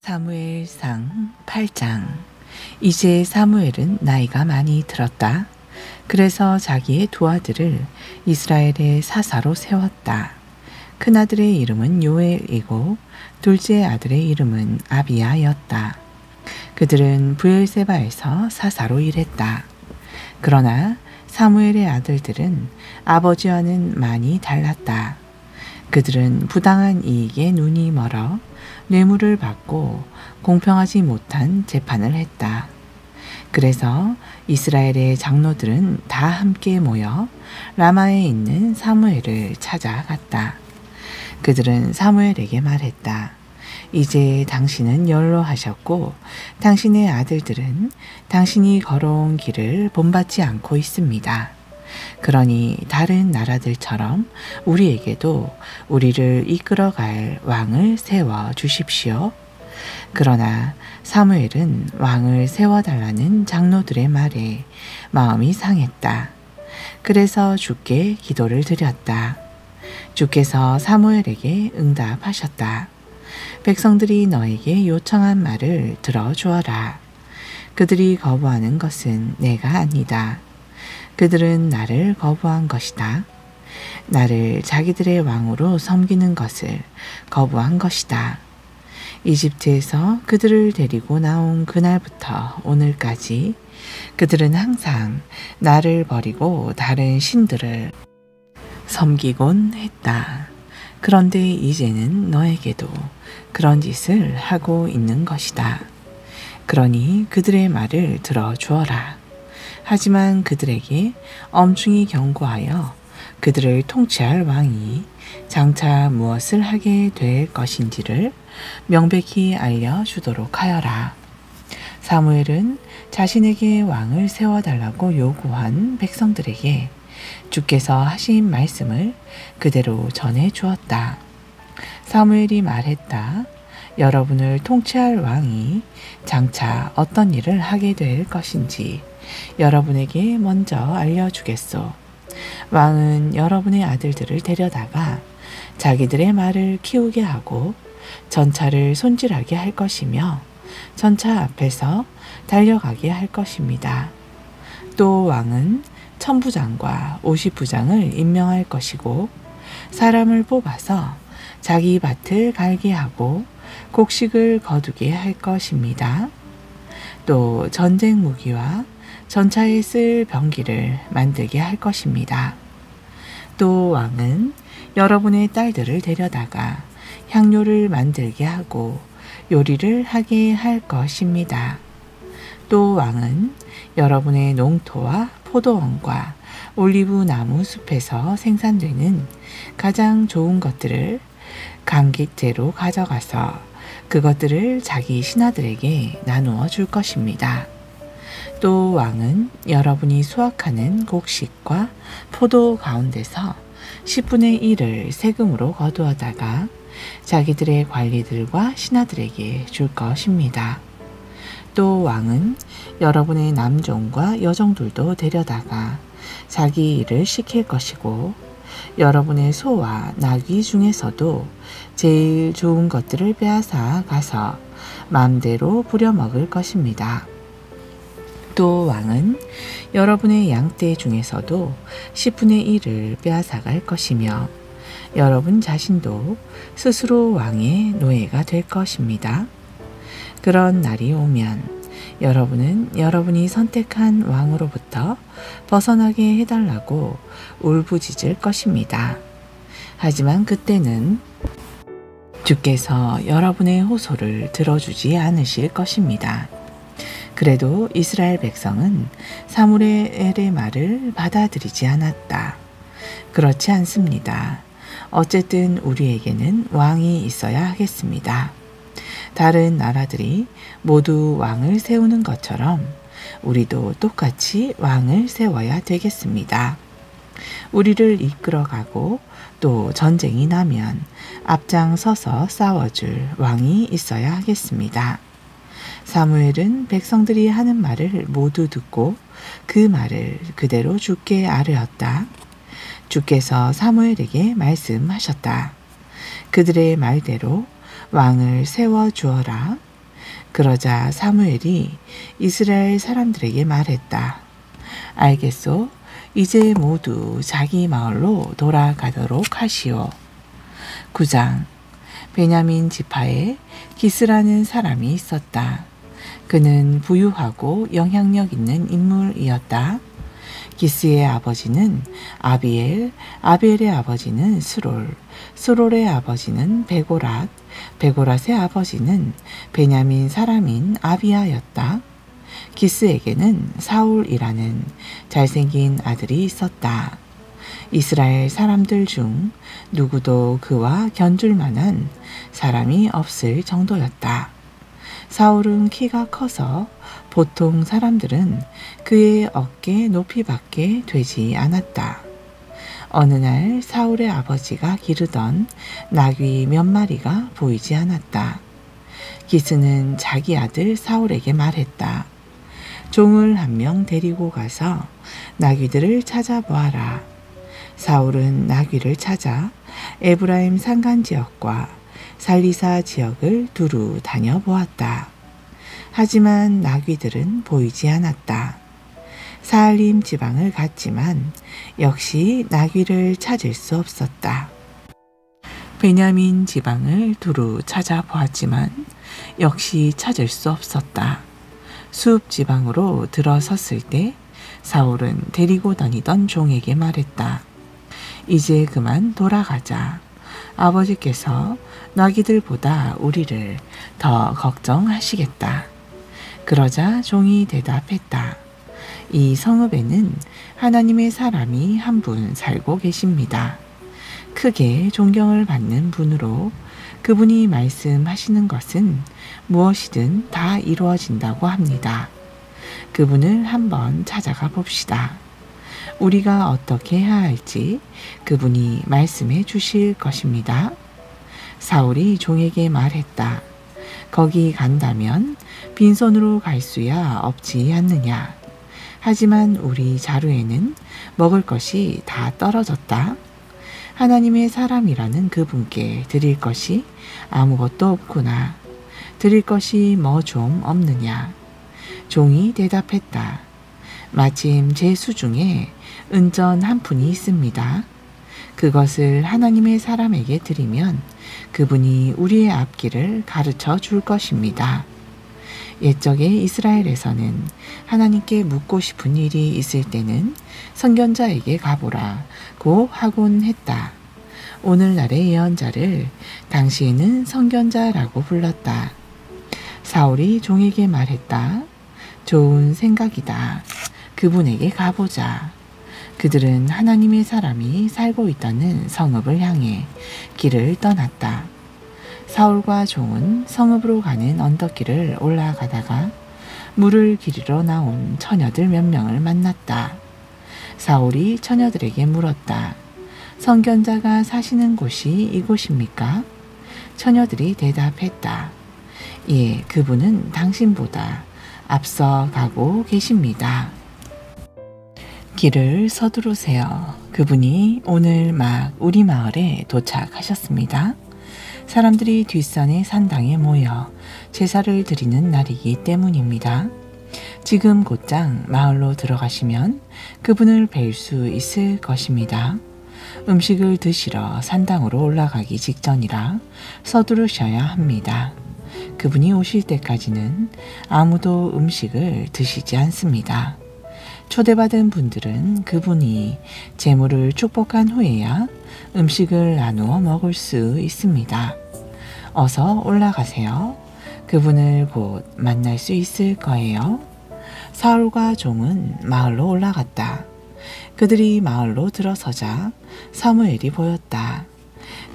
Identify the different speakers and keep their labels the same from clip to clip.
Speaker 1: 사무엘상 8장. 이제 사무엘은 나이가 많이 들었다. 그래서 자기의 두 아들을 이스라엘의 사사로 세웠다. 큰아들의 이름은 요엘이고 둘째 아들의 이름은 아비야였다. 그들은 브엘세바에서 사사로 일했다. 그러나 사무엘의 아들들은 아버지와는 많이 달랐다. 그들은 부당한 이익에 눈이 멀어 뇌물을 받고 공평하지 못한 재판을 했다. 그래서 이스라엘의 장로들은 다 함께 모여 라마에 있는 사무엘을 찾아갔다. 그들은 사무엘에게 말했다. 이제 당신은 연로하셨고 당신의 아들들은 당신이 걸어온 길을 본받지 않고 있습니다. 그러니 다른 나라들처럼 우리에게도 우리를 이끌어갈 왕을 세워 주십시오. 그러나 사무엘은 왕을 세워달라는 장로들의 말에 마음이 상했다. 그래서 주께 기도를 드렸다. 주께서 사무엘에게 응답하셨다. 백성들이 너에게 요청한 말을 들어주어라. 그들이 거부하는 것은 내가 아니다. 그들은 나를 거부한 것이다. 나를 자기들의 왕으로 섬기는 것을 거부한 것이다. 이집트에서 그들을 데리고 나온 그날부터 오늘까지 그들은 항상 나를 버리고 다른 신들을 섬기곤 했다. 그런데 이제는 너에게도 그런 짓을 하고 있는 것이다. 그러니 그들의 말을 들어주어라. 하지만 그들에게 엄중히 경고하여 그들을 통치할 왕이 장차 무엇을 하게 될 것인지를 명백히 알려주도록 하여라. 사무엘은 자신에게 왕을 세워달라고 요구한 백성들에게 주께서 하신 말씀을 그대로 전해 주었다. 사무엘이 말했다. 여러분을 통치할 왕이 장차 어떤 일을 하게 될 것인지 여러분에게 먼저 알려주겠소. 왕은 여러분의 아들들을 데려다가 자기들의 말을 키우게 하고 전차를 손질하게 할 것이며 전차 앞에서 달려가게 할 것입니다. 또 왕은 천부장과 50부장을 임명할 것이고 사람을 뽑아서 자기 밭을 갈게 하고 곡식을 거두게 할 것입니다. 또 전쟁 무기와 전차에 쓸 병기를 만들게 할 것입니다. 또 왕은 여러분의 딸들을 데려다가 향료를 만들게 하고 요리를 하게 할 것입니다. 또 왕은 여러분의 농토와 포도원과 올리브 나무 숲에서 생산되는 가장 좋은 것들을 감깃제로 가져가서 그것들을 자기 신하들에게 나누어 줄 것입니다. 또 왕은 여러분이 수확하는 곡식과 포도 가운데서 10분의 1을 세금으로 거두어다가 자기들의 관리들과 신하들에게 줄 것입니다. 또 왕은 여러분의 남종과 여종들도 데려다가 자기 일을 시킬 것이고 여러분의 소와 나귀 중에서도 제일 좋은 것들을 빼앗아 가서 마음대로 부려먹을 것입니다. 또 왕은 여러분의 양떼 중에서도 10분의 1을 빼앗아 갈 것이며 여러분 자신도 스스로 왕의 노예가 될 것입니다. 그런 날이 오면 여러분은 여러분이 선택한 왕으로부터 벗어나게 해달라고 울부짖을 것입니다. 하지만 그때는 주께서 여러분의 호소를 들어주지 않으실 것입니다. 그래도 이스라엘 백성은 사무엘의 말을 받아들이지 않았다. 그렇지 않습니다. 어쨌든 우리에게는 왕이 있어야 하겠습니다. 다른 나라들이 모두 왕을 세우는 것처럼 우리도 똑같이 왕을 세워야 되겠습니다. 우리를 이끌어가고 또 전쟁이 나면 앞장서서 싸워줄 왕이 있어야 하겠습니다. 사무엘은 백성들이 하는 말을 모두 듣고 그 말을 그대로 주께 아뢰었다. 주께서 사무엘에게 말씀하셨다. 그들의 말대로 왕을 세워 주어라. 그러자 사무엘이 이스라엘 사람들에게 말했다. 알겠소. 이제 모두 자기 마을로 돌아가도록 하시오. 9장. 베냐민 지파에 기스라는 사람이 있었다. 그는 부유하고 영향력 있는 인물이었다. 기스의 아버지는 아비엘, 아비엘의 아버지는 스롤, 스롤의 아버지는 베고랏, 베고랏의 아버지는 베냐민 사람인 아비야였다. 기스에게는 사울이라는 잘생긴 아들이 있었다. 이스라엘 사람들 중 누구도 그와 견줄 만한 사람이 없을 정도였다. 사울은 키가 커서 보통 사람들은 그의 어깨 높이밖에 되지 않았다. 어느 날 사울의 아버지가 기르던 나귀 몇 마리가 보이지 않았다. 기스는 자기 아들 사울에게 말했다. 종을 한 명 데리고 가서 나귀들을 찾아보아라. 사울은 나귀를 찾아 에브라임 산간 지역과 살리사 지역을 두루 다녀보았다. 하지만 나귀들은 보이지 않았다. 사알림 지방을 갔지만 역시 나귀를 찾을 수 없었다. 베냐민 지방을 두루 찾아보았지만 역시 찾을 수 없었다. 숲 지방으로 들어섰을 때 사울은 데리고 다니던 종에게 말했다. 이제 그만 돌아가자. 아버지께서 나귀들보다 우리를 더 걱정하시겠다. 그러자 종이 대답했다. 이 성읍에는 하나님의 사람이 한 분 살고 계십니다. 크게 존경을 받는 분으로 그분이 말씀하시는 것은 무엇이든 다 이루어진다고 합니다. 그분을 한번 찾아가 봅시다. 우리가 어떻게 해야 할지 그분이 말씀해 주실 것입니다. 사울이 종에게 말했다. 거기 간다면 빈손으로 갈 수야 없지 않느냐. 하지만 우리 자루에는 먹을 것이 다 떨어졌다. 하나님의 사람이라는 그분께 드릴 것이 아무것도 없구나. 드릴 것이 뭐 좀 없느냐. 종이 대답했다. 마침 제 수중에 은전 한 푼이 있습니다. 그것을 하나님의 사람에게 드리면 그분이 우리의 앞길을 가르쳐 줄 것입니다. 옛적에 이스라엘에서는 하나님께 묻고 싶은 일이 있을 때는 선견자에게 가보라고 하곤 했다. 오늘날의 예언자를 당시에는 선견자라고 불렀다. 사울이 종에게 말했다. 좋은 생각이다. 그분에게 가보자. 그들은 하나님의 사람이 살고 있다는 성읍을 향해 길을 떠났다. 사울과 종은 성읍으로 가는 언덕길을 올라가다가 물을 기르러 나온 처녀들 몇 명을 만났다. 사울이 처녀들에게 물었다. 선견자가 사시는 곳이 이곳입니까? 처녀들이 대답했다. 예, 그분은 당신보다 앞서 가고 계십니다. 길을 서두르세요. 그분이 오늘 막 우리 마을에 도착하셨습니다. 사람들이 뒷산의 산당에 모여 제사를 드리는 날이기 때문입니다. 지금 곧장 마을로 들어가시면 그분을 뵐 수 있을 것입니다. 음식을 드시러 산당으로 올라가기 직전이라 서두르셔야 합니다. 그분이 오실 때까지는 아무도 음식을 드시지 않습니다. 초대받은 분들은 그분이 제물을 축복한 후에야 음식을 나누어 먹을 수 있습니다. 어서 올라가세요. 그분을 곧 만날 수 있을 거예요. 사울과 종은 마을로 올라갔다. 그들이 마을로 들어서자 사무엘이 보였다.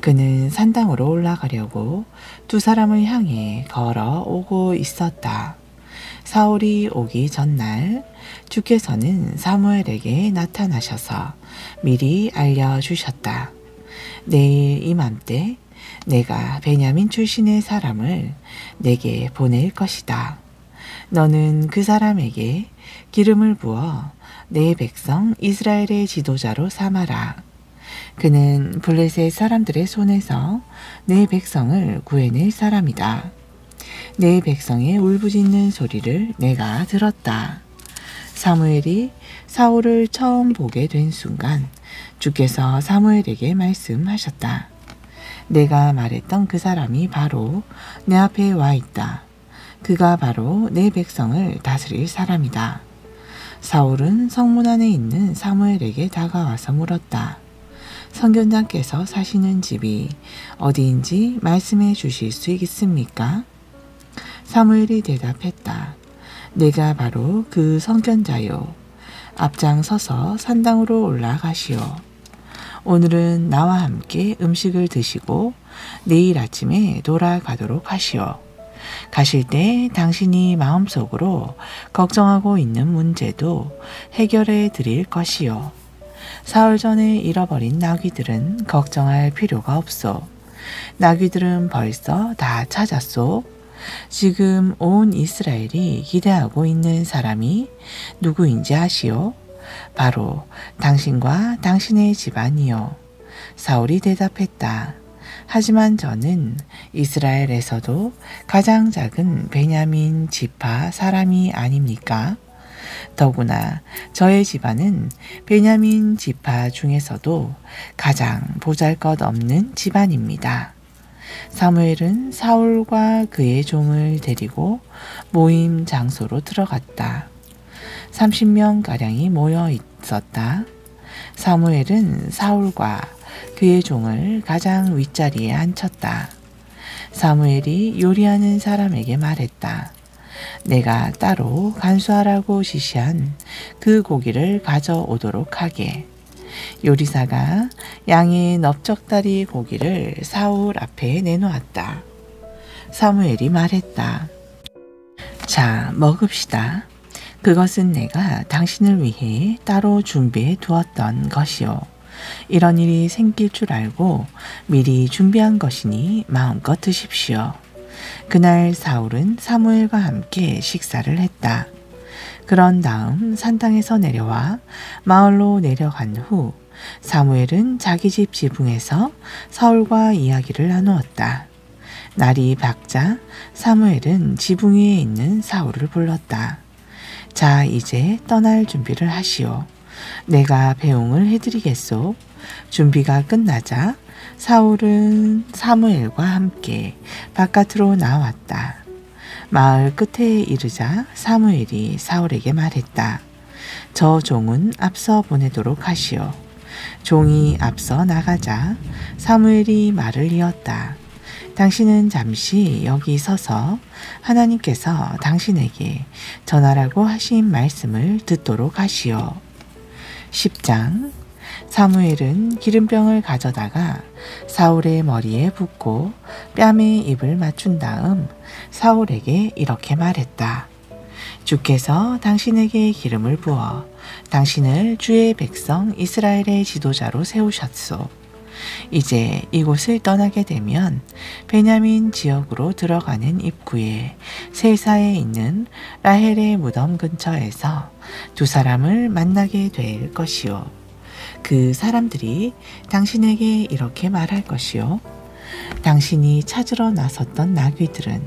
Speaker 1: 그는 산당으로 올라가려고 두 사람을 향해 걸어오고 있었다. 사울이 오기 전날 주께서는 사무엘에게 나타나셔서 미리 알려주셨다. 내일 이맘때 내가 베냐민 출신의 사람을 내게 보낼 것이다. 너는 그 사람에게 기름을 부어 내 백성 이스라엘의 지도자로 삼아라. 그는 블레셋 사람들의 손에서 내 백성을 구해낼 사람이다. 내 백성의 울부짖는 소리를 내가 들었다. 사무엘이 사울을 처음 보게 된 순간 주께서 사무엘에게 말씀하셨다. 내가 말했던 그 사람이 바로 내 앞에 와 있다. 그가 바로 내 백성을 다스릴 사람이다. 사울은 성문 안에 있는 사무엘에게 다가와서 물었다. 선견자께서 사시는 집이 어디인지 말씀해 주실 수 있습니까? 사무엘이 대답했다. 내가 바로 그 선견자요. 앞장서서 산당으로 올라가시오. 오늘은 나와 함께 음식을 드시고 내일 아침에 돌아가도록 하시오. 가실 때 당신이 마음속으로 걱정하고 있는 문제도 해결해 드릴 것이요. 사흘 전에 잃어버린 나귀들은 걱정할 필요가 없소. 나귀들은 벌써 다 찾았소. 지금 온 이스라엘이 기대하고 있는 사람이 누구인지 아시오? 바로 당신과 당신의 집안이요. 사울이 대답했다. 하지만 저는 이스라엘에서도 가장 작은 베냐민 지파 사람이 아닙니까? 더구나 저의 집안은 베냐민 지파 중에서도 가장 보잘것없는 집안입니다. 사무엘은 사울과 그의 종을 데리고 모임 장소로 들어갔다. 30명가량이 모여 있었다. 사무엘은 사울과 그의 종을 가장 윗자리에 앉혔다. 사무엘이 요리하는 사람에게 말했다. 내가 따로 간수하라고 지시한 그 고기를 가져오도록 하게. 요리사가 양의 넓적다리 고기를 사울 앞에 내놓았다. 사무엘이 말했다. 자, 먹읍시다. 그것은 내가 당신을 위해 따로 준비해 두었던 것이요. 이런 일이 생길 줄 알고 미리 준비한 것이니 마음껏 드십시오. 그날 사울은 사무엘과 함께 식사를 했다. 그런 다음 산당에서 내려와 마을로 내려간 후 사무엘은 자기 집 지붕에서 사울과 이야기를 나누었다. 날이 밝자 사무엘은 지붕 위에 있는 사울을 불렀다. 자, 이제 떠날 준비를 하시오. 내가 배웅을 해드리겠소. 준비가 끝나자 사울은 사무엘과 함께 바깥으로 나왔다. 마을 끝에 이르자 사무엘이 사울에게 말했다. 저 종은 앞서 보내도록 하시오. 종이 앞서 나가자 사무엘이 말을 이었다. 당신은 잠시 여기 서서 하나님께서 당신에게 전하라고 하신 말씀을 듣도록 하시오. 10장. 사무엘은 기름병을 가져다가 사울의 머리에 붓고 뺨에 입을 맞춘 다음 사울에게 이렇게 말했다. 주께서 당신에게 기름을 부어 당신을 주의 백성 이스라엘의 지도자로 세우셨소. 이제 이곳을 떠나게 되면 베냐민 지역으로 들어가는 입구에 세사에 있는 라헬의 무덤 근처에서 두 사람을 만나게 될 것이요. 그 사람들이 당신에게 이렇게 말할 것이요. 당신이 찾으러 나섰던 나귀들은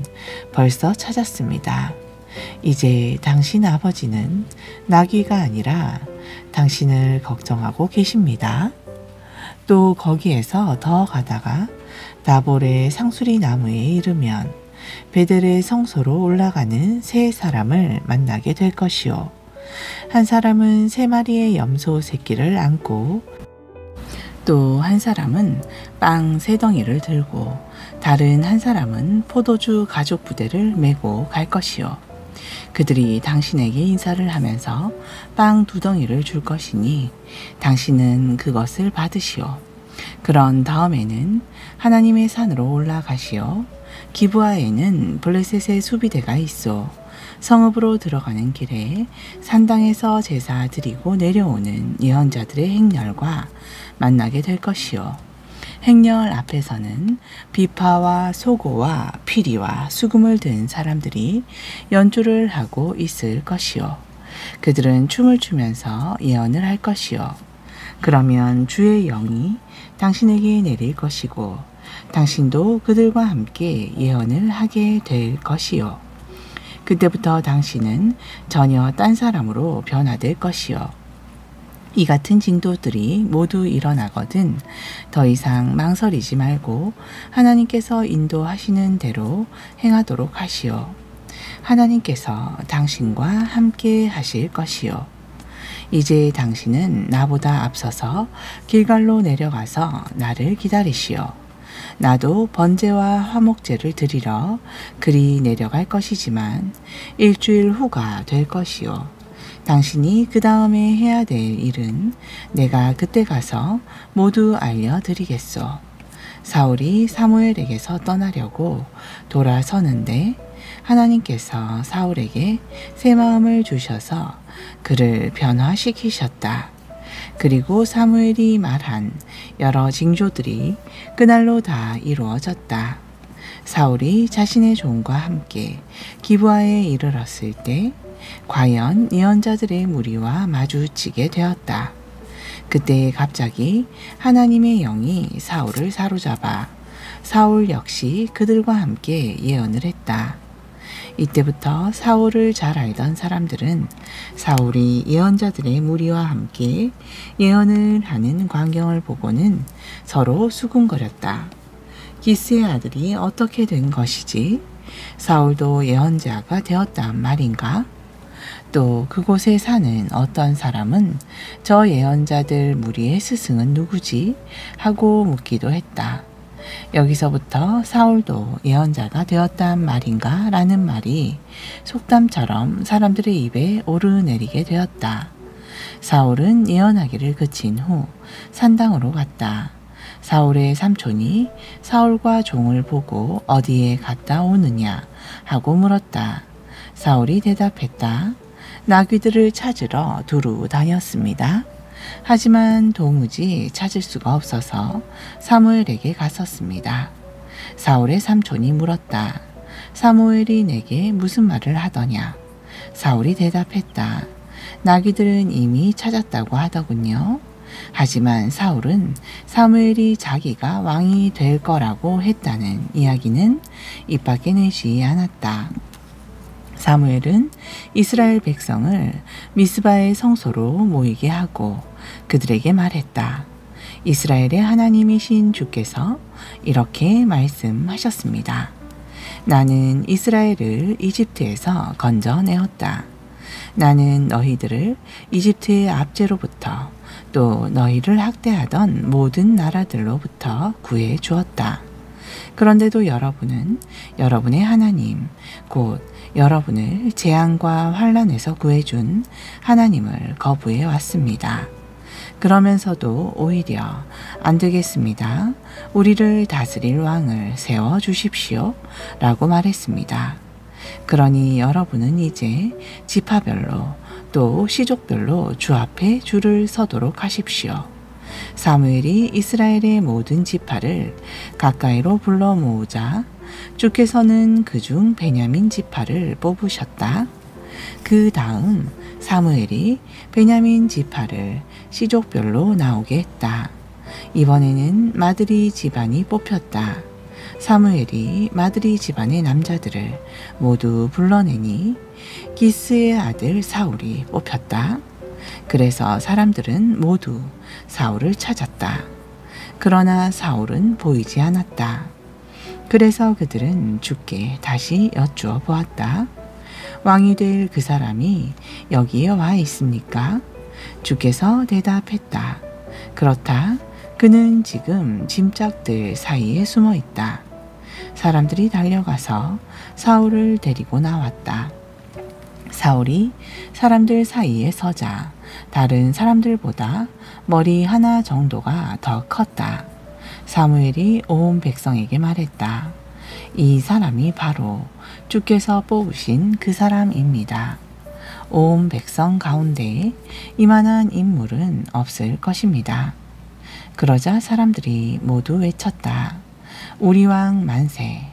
Speaker 1: 벌써 찾았습니다. 이제 당신 아버지는 나귀가 아니라 당신을 걱정하고 계십니다. 또 거기에서 더 가다가 다볼의 상수리 나무에 이르면 베델의 성소로 올라가는 세 사람을 만나게 될 것이요. 한 사람은 3마리의 염소 새끼를 안고 또 한 사람은 빵 3덩이를 들고 다른 한 사람은 포도주 가죽 부대를 메고 갈 것이요. 그들이 당신에게 인사를 하면서 빵 2덩이를 줄 것이니 당신은 그것을 받으시오. 그런 다음에는 하나님의 산으로 올라가시오. 기브아에는 블레셋의 수비대가 있어 성읍으로 들어가는 길에 산당에서 제사 드리고 내려오는 예언자들의 행렬과 만나게 될 것이요. 행렬 앞에서는 비파와 소고와 피리와 수금을 든 사람들이 연주를 하고 있을 것이요. 그들은 춤을 추면서 예언을 할 것이요. 그러면 주의 영이 당신에게 내릴 것이고 당신도 그들과 함께 예언을 하게 될 것이요. 그때부터 당신은 전혀 딴 사람으로 변화될 것이요. 이 같은 징조들이 모두 일어나거든 더 이상 망설이지 말고 하나님께서 인도하시는 대로 행하도록 하시오. 하나님께서 당신과 함께 하실 것이요. 이제 당신은 나보다 앞서서 길갈로 내려가서 나를 기다리시오. 나도 번제와 화목제를 드리러 그리 내려갈 것이지만 일주일 후가 될 것이요. 당신이 그 다음에 해야 될 일은 내가 그때 가서 모두 알려드리겠소. 사울이 사무엘에게서 떠나려고 돌아서는데 하나님께서 사울에게 새 마음을 주셔서 그를 변화시키셨다. 그리고 사무엘이 말한 여러 징조들이 그날로 다 이루어졌다. 사울이 자신의 종과 함께 기브아에 이르렀을 때 과연 예언자들의 무리와 마주치게 되었다. 그때 갑자기 하나님의 영이 사울을 사로잡아 사울 역시 그들과 함께 예언을 했다. 이때부터 사울을 잘 알던 사람들은 사울이 예언자들의 무리와 함께 예언을 하는 광경을 보고는 서로 수군거렸다. 기스의 아들이 어떻게 된 것이지? 사울도 예언자가 되었단 말인가? 또 그곳에 사는 어떤 사람은 저 예언자들 무리의 스승은 누구지? 하고 묻기도 했다. 여기서부터 사울도 예언자가 되었단 말인가? 라는 말이 속담처럼 사람들의 입에 오르내리게 되었다. 사울은 예언하기를 그친 후 산당으로 갔다. 사울의 삼촌이 사울과 종을 보고 어디에 갔다 오느냐 하고 물었다. 사울이 대답했다. 나귀들을 찾으러 두루 다녔습니다. 하지만 도무지 찾을 수가 없어서 사무엘에게 갔었습니다. 사울의 삼촌이 물었다. 사무엘이 내게 무슨 말을 하더냐? 사울이 대답했다. 나귀들은 이미 찾았다고 하더군요. 하지만 사울은 사무엘이 자기가 왕이 될 거라고 했다는 이야기는 입 밖에 내지 않았다. 사무엘은 이스라엘 백성을 미스바의 성소로 모이게 하고 그들에게 말했다. 이스라엘의 하나님이신 주께서 이렇게 말씀하셨습니다. 나는 이스라엘을 이집트에서 건져내었다. 나는 너희들을 이집트의 압제로부터 또 너희를 학대하던 모든 나라들로부터 구해 주었다. 그런데도 여러분은 여러분의 하나님, 곧 여러분을 재앙과 환난에서 구해준 하나님을 거부해 왔습니다. 그러면서도 오히려 안 되겠습니다. 우리를 다스릴 왕을 세워 주십시오. 라고 말했습니다. 그러니 여러분은 이제 지파별로 또 시족별로 주 앞에 줄을 서도록 하십시오. 사무엘이 이스라엘의 모든 지파를 가까이로 불러 모으자 주께서는 그중 베냐민 지파를 뽑으셨다. 그 다음 사무엘이 베냐민 지파를 시족별로 나오게 했다. 이번에는 마드리 집안이 뽑혔다. 사무엘이 마드리 집안의 남자들을 모두 불러내니 기스의 아들 사울이 뽑혔다. 그래서 사람들은 모두 사울을 찾았다. 그러나 사울은 보이지 않았다. 그래서 그들은 주께 다시 여쭈어 보았다. 왕이 될 그 사람이 여기에 와 있습니까? 주께서 대답했다. 그렇다. 그는 지금 짐짝들 사이에 숨어 있다. 사람들이 달려가서 사울을 데리고 나왔다. 사울이 사람들 사이에 서자 다른 사람들보다 머리 하나 정도가 더 컸다. 사무엘이 온 백성에게 말했다. 이 사람이 바로 주께서 뽑으신 그 사람입니다. 온 백성 가운데 이만한 인물은 없을 것입니다. 그러자 사람들이 모두 외쳤다. 우리 왕 만세.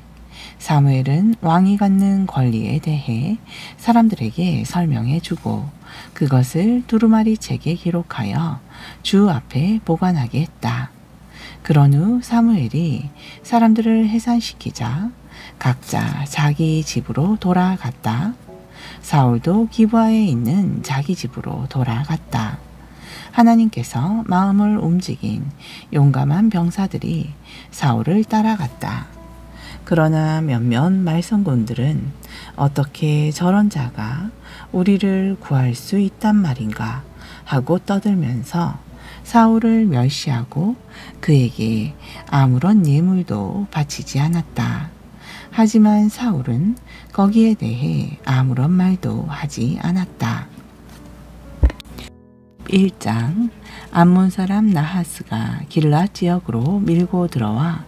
Speaker 1: 사무엘은 왕이 갖는 권리에 대해 사람들에게 설명해 주고 그것을 두루마리 책에 기록하여 주 앞에 보관하게 했다. 그런 후 사무엘이 사람들을 해산시키자 각자 자기 집으로 돌아갔다. 사울도 기브아에 있는 자기 집으로 돌아갔다. 하나님께서 마음을 움직인 용감한 병사들이 사울을 따라갔다. 그러나 몇몇 말썽꾼들은 어떻게 저런 자가 우리를 구할 수 있단 말인가 하고 떠들면서 사울을 멸시하고 그에게 아무런 예물도 바치지 않았다. 하지만 사울은 거기에 대해 아무런 말도 하지 않았다. 1장 암몬 사람 나하스가 길랏 지역으로 밀고 들어와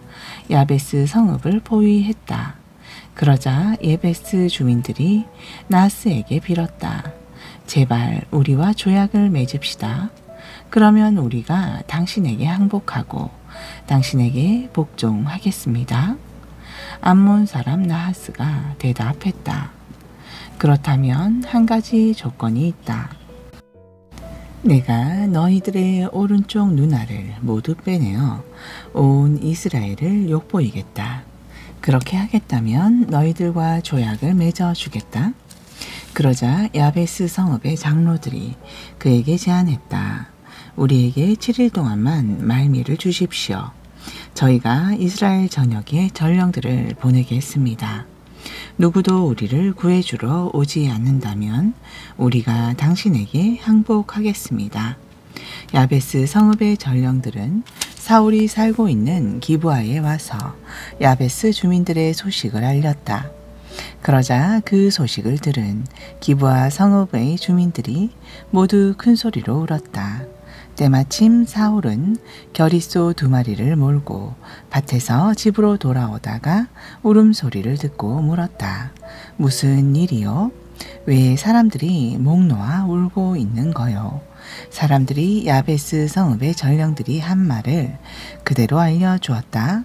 Speaker 1: 야베스 성읍을 포위했다. 그러자 야베스 주민들이 나하스에게 빌었다. 제발 우리와 조약을 맺읍시다. 그러면 우리가 당신에게 항복하고 당신에게 복종하겠습니다. 암몬 사람 나하스가 대답했다. 그렇다면 한 가지 조건이 있다. 내가 너희들의 오른쪽 눈알을 모두 빼내어 온 이스라엘을 욕보이겠다. 그렇게 하겠다면 너희들과 조약을 맺어주겠다. 그러자 야베스 성읍의 장로들이 그에게 제안했다. 우리에게 7일 동안만 말미를 주십시오. 저희가 이스라엘 전역에 전령들을 보내겠습니다. 누구도 우리를 구해주러 오지 않는다면 우리가 당신에게 항복하겠습니다. 야베스 성읍의 전령들은 사울이 살고 있는 기브아에 와서 야베스 주민들의 소식을 알렸다. 그러자 그 소식을 들은 기브아 성읍의 주민들이 모두 큰 소리로 울었다. 때마침 사울은 겨리소 2마리를 몰고 밭에서 집으로 돌아오다가 울음소리를 듣고 물었다. 무슨 일이요? 왜 사람들이 목 놓아 울고 있는 거요? 사람들이 야베스 성읍의 전령들이 한 말을 그대로 알려주었다.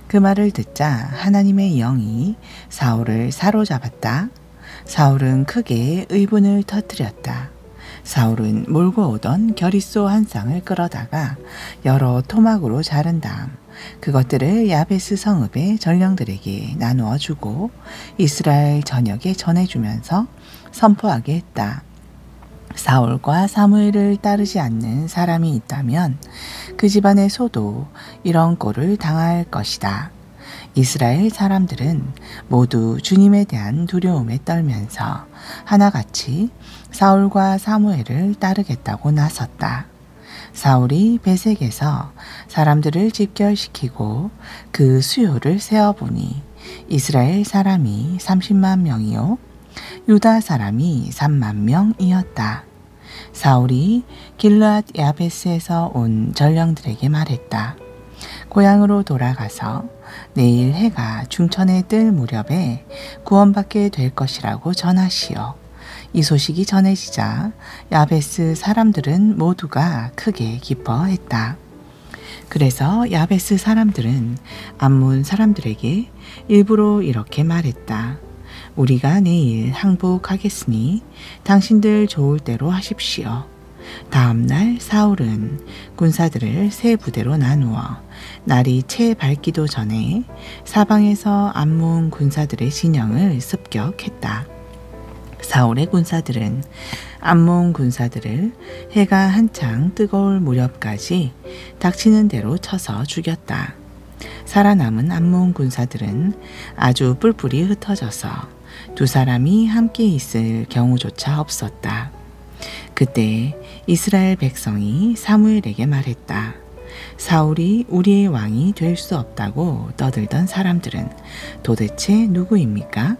Speaker 1: 그 말을 듣자 하나님의 영이 사울을 사로잡았다. 사울은 크게 의분을 터뜨렸다. 사울은 몰고 오던 겨리소 한 쌍을 끌어다가 여러 토막으로 자른 다음 그것들을 야베스 성읍의 전령들에게 나누어 주고 이스라엘 전역에 전해주면서 선포하게 했다. 사울과 사무엘을 따르지 않는 사람이 있다면 그 집안의 소도 이런 꼴을 당할 것이다. 이스라엘 사람들은 모두 주님에 대한 두려움에 떨면서 하나같이 사울과 사무엘을 따르겠다고 나섰다. 사울이 베색에서 사람들을 집결시키고 그 수요를 세어보니 이스라엘 사람이 30만 명이요 유다 사람이 3만 명이었다. 사울이 길랏 야베스에서 온 전령들에게 말했다. 고향으로 돌아가서 내일 해가 중천에 뜰 무렵에 구원받게 될 것이라고 전하시오. 이 소식이 전해지자 야베스 사람들은 모두가 크게 기뻐했다. 그래서 야베스 사람들은 암몬 사람들에게 일부러 이렇게 말했다. 우리가 내일 항복하겠으니 당신들 좋을 대로 하십시오. 다음 날 사울은 군사들을 세 부대로 나누어 날이 채 밝기도 전에 사방에서 암몬 군사들의 진영을 습격했다. 사울의 군사들은 암몬 군사들을 해가 한창 뜨거울 무렵까지 닥치는 대로 쳐서 죽였다. 살아남은 암몬 군사들은 아주 뿔뿔이 흩어져서 두 사람이 함께 있을 경우조차 없었다. 그때 이스라엘 백성이 사무엘에게 말했다. 사울이 우리의 왕이 될 수 없다고 떠들던 사람들은 도대체 누구입니까?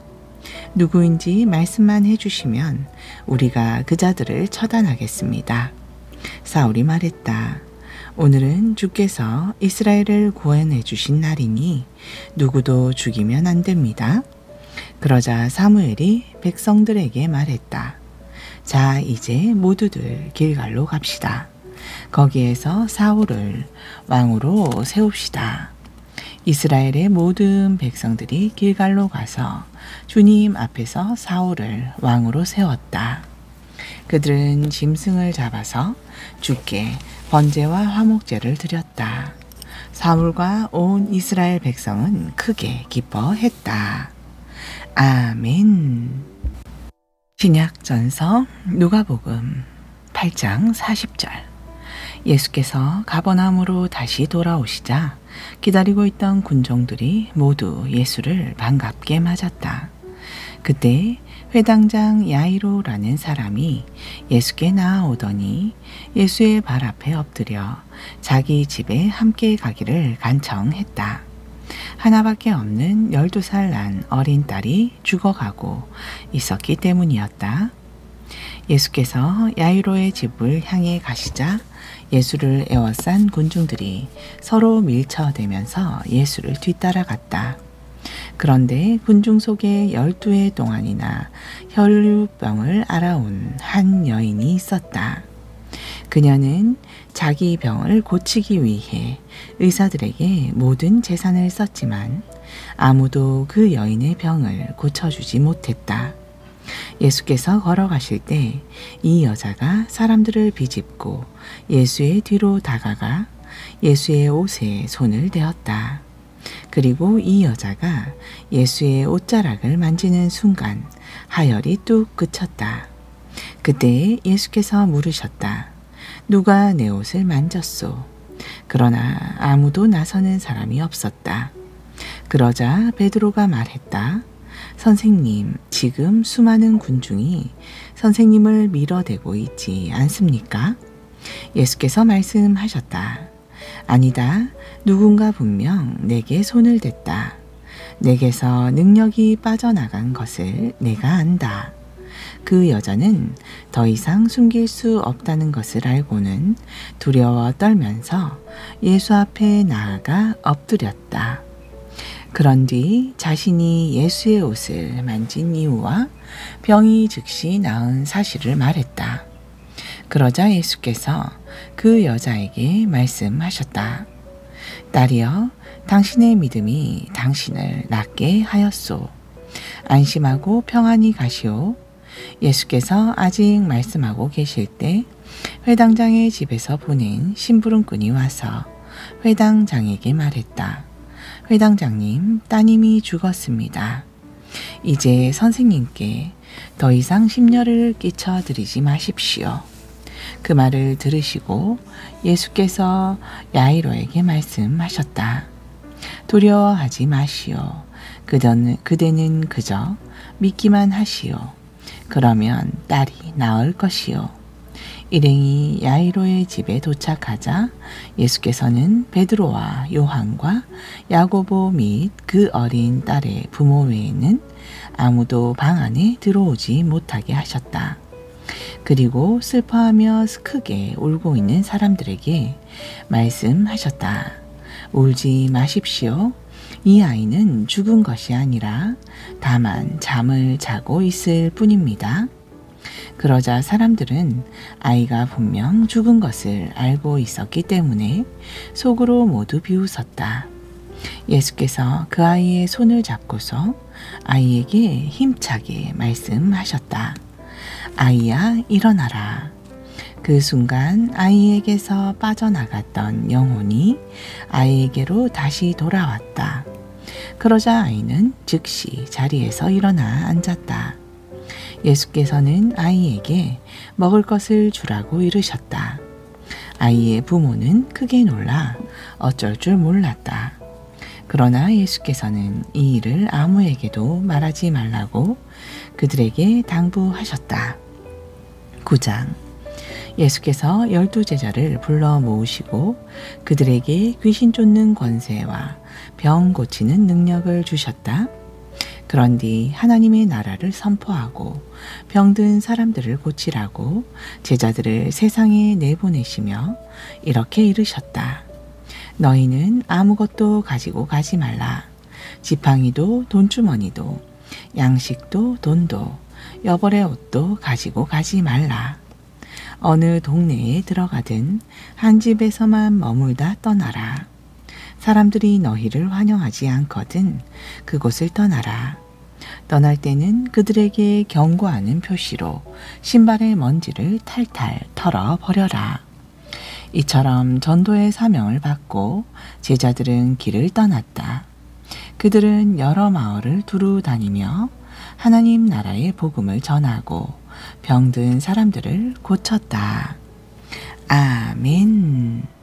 Speaker 1: 누구인지 말씀만 해주시면 우리가 그 자들을 처단하겠습니다. 사울이 말했다. 오늘은 주께서 이스라엘을 구원해 주신 날이니 누구도 죽이면 안 됩니다. 그러자 사무엘이 백성들에게 말했다. 자, 이제 모두들 길갈로 갑시다. 거기에서 사울을 왕으로 세웁시다. 이스라엘의 모든 백성들이 길갈로 가서 주님 앞에서 사울을 왕으로 세웠다. 그들은 짐승을 잡아서 주께 번제와 화목제를 드렸다. 사울과 온 이스라엘 백성은 크게 기뻐했다. 아멘. 신약전서 누가복음 8장 40절. 예수께서 가버나움으로 다시 돌아오시자 기다리고 있던 군종들이 모두 예수를 반갑게 맞았다. 그때 회당장 야이로라는 사람이 예수께 나아오더니 예수의 발 앞에 엎드려 자기 집에 함께 가기를 간청했다. 하나밖에 없는 12살 난 어린 딸이 죽어가고 있었기 때문이었다. 예수께서 야이로의 집을 향해 가시자 예수를 에워싼 군중들이 서로 밀쳐대면서 예수를 뒤따라갔다. 그런데 군중 속에 12해 동안이나 혈류병을 앓아온 한 여인이 있었다. 그녀는 자기 병을 고치기 위해 의사들에게 모든 재산을 썼지만 아무도 그 여인의 병을 고쳐주지 못했다. 예수께서 걸어가실 때 이 여자가 사람들을 비집고 예수의 뒤로 다가가 예수의 옷에 손을 대었다. 그리고 이 여자가 예수의 옷자락을 만지는 순간 하혈이 뚝 그쳤다. 그때 예수께서 물으셨다. 누가 내 옷을 만졌소? 그러나 아무도 나서는 사람이 없었다. 그러자 베드로가 말했다. 선생님, 지금 수많은 군중이 선생님을 밀어대고 있지 않습니까? 예수께서 말씀하셨다. 아니다. 누군가 분명 내게 손을 댔다. 내게서 능력이 빠져나간 것을 내가 안다. 그 여자는 더 이상 숨길 수 없다는 것을 알고는 두려워 떨면서 예수 앞에 나아가 엎드렸다. 그런 뒤 자신이 예수의 옷을 만진 이유와 병이 즉시 나은 사실을 말했다. 그러자 예수께서 그 여자에게 말씀하셨다. 딸이여, 당신의 믿음이 당신을 낫게 하였소. 안심하고 평안히 가시오. 예수께서 아직 말씀하고 계실 때 회당장의 집에서 보낸 심부름꾼이 와서 회당장에게 말했다. 회당장님, 따님이 죽었습니다. 이제 선생님께 더 이상 심려를 끼쳐드리지 마십시오. 그 말을 들으시고 예수께서 야이로에게 말씀하셨다. 두려워하지 마시오. 그대는 그저 믿기만 하시오. 그러면 딸이 나을 것이요. 일행이 야이로의 집에 도착하자 예수께서는 베드로와 요한과 야고보 및 그 어린 딸의 부모 외에는 아무도 방 안에 들어오지 못하게 하셨다. 그리고 슬퍼하며 크게 울고 있는 사람들에게 말씀하셨다. 울지 마십시오. 이 아이는 죽은 것이 아니라 다만 잠을 자고 있을 뿐입니다. 그러자 사람들은 아이가 분명 죽은 것을 알고 있었기 때문에 속으로 모두 비웃었다. 예수께서 그 아이의 손을 잡고서 아이에게 힘차게 말씀하셨다. 아이야, 일어나라. 그 순간 아이에게서 빠져나갔던 영혼이 아이에게로 다시 돌아왔다. 그러자 아이는 즉시 자리에서 일어나 앉았다. 예수께서는 아이에게 먹을 것을 주라고 이르셨다. 아이의 부모는 크게 놀라 어쩔 줄 몰랐다. 그러나 예수께서는 이 일을 아무에게도 말하지 말라고 그들에게 당부하셨다. 9장. 예수께서 12제자를 불러 모으시고 그들에게 귀신 쫓는 권세와 병 고치는 능력을 주셨다. 그런 뒤 하나님의 나라를 선포하고 병든 사람들을 고치라고 제자들을 세상에 내보내시며 이렇게 이르셨다. 너희는 아무것도 가지고 가지 말라. 지팡이도 돈주머니도 양식도 돈도 여벌의 옷도 가지고 가지 말라. 어느 동네에 들어가든 한 집에서만 머물다 떠나라. 사람들이 너희를 환영하지 않거든 그곳을 떠나라. 떠날 때는 그들에게 경고하는 표시로 신발의 먼지를 탈탈 털어 버려라. 이처럼 전도의 사명을 받고 제자들은 길을 떠났다. 그들은 여러 마을을 두루 다니며 하나님 나라의 복음을 전하고 병든 사람들을 고쳤다. 아멘.